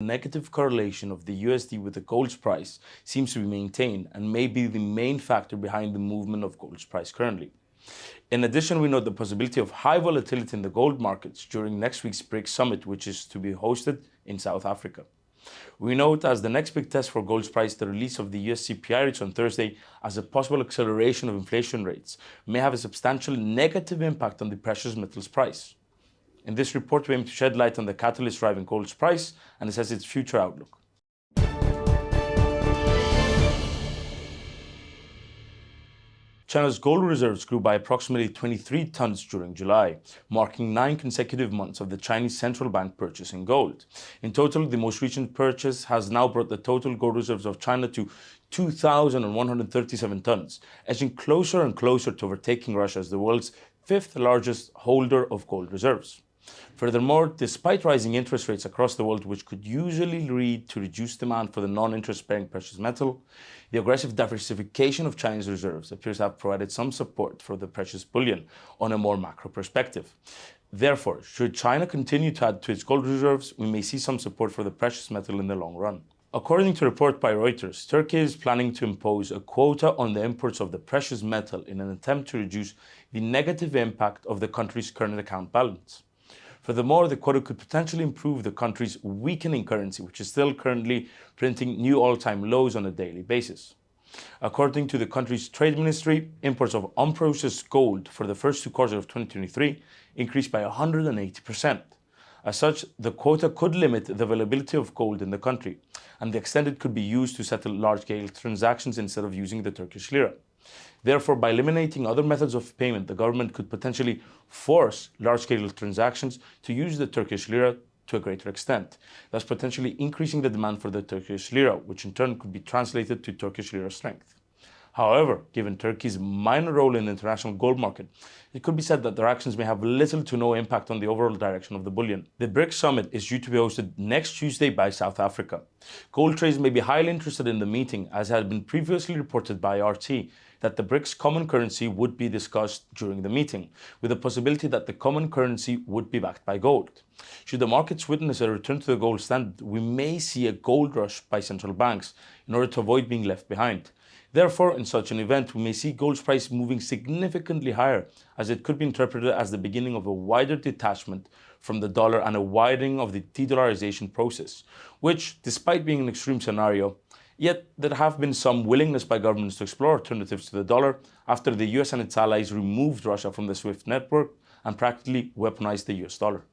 The negative correlation of the USD with the gold's price seems to be maintained and may be the main factor behind the movement of gold's price currently. In addition, we note the possibility of high volatility in the gold markets during next week's BRICS summit, which is to be hosted in South Africa. We note as the next big test for gold's price, the release of the US CPI rates on Thursday as a possible acceleration of inflation rates may have a substantial negative impact on the precious metals price. In this report, we aim to shed light on the catalyst driving gold's price and assess its future outlook. China's gold reserves grew by approximately 23 tons during July, marking 9 consecutive months of the Chinese central bank purchasing gold. In total, the most recent purchase has now brought the total gold reserves of China to 2,137 tons, edging closer and closer to overtaking Russia as the world's 5th largest holder of gold reserves. Furthermore, despite rising interest rates across the world, which could usually lead to reduced demand for the non-interest-bearing precious metal, the aggressive diversification of Chinese reserves appears to have provided some support for the precious bullion on a more macro perspective. Therefore, should China continue to add to its gold reserves, we may see some support for the precious metal in the long run. According to a report by Reuters, Turkey is planning to impose a quota on the imports of the precious metal in an attempt to reduce the negative impact of the country's current account balance. Furthermore, the quota could potentially improve the country's weakening currency, which is still currently printing new all-time lows on a daily basis. According to the country's trade ministry, imports of unprocessed gold for the first 2 quarters of 2023 increased by 180%. As such, the quota could limit the availability of gold in the country, and the extent it could be used to settle large-scale transactions instead of using the Turkish lira. Therefore, by eliminating other methods of payment, the government could potentially force large-scale transactions to use the Turkish lira to a greater extent, thus potentially increasing the demand for the Turkish lira, which in turn could be translated to Turkish lira strength. However, given Turkey's minor role in the international gold market, it could be said that their actions may have little to no impact on the overall direction of the bullion. The BRICS summit is due to be hosted next Tuesday by South Africa. Gold traders may be highly interested in the meeting, as had been previously reported by RT that the BRICS common currency would be discussed during the meeting, with the possibility that the common currency would be backed by gold. Should the markets witness a return to the gold standard, we may see a gold rush by central banks in order to avoid being left behind. Therefore, in such an event, we may see gold's price moving significantly higher, as it could be interpreted as the beginning of a wider detachment from the dollar and a widening of the de-dollarization process, which, despite being an extreme scenario, yet there have been some willingness by governments to explore alternatives to the dollar after the US and its allies removed Russia from the SWIFT network and practically weaponized the US dollar.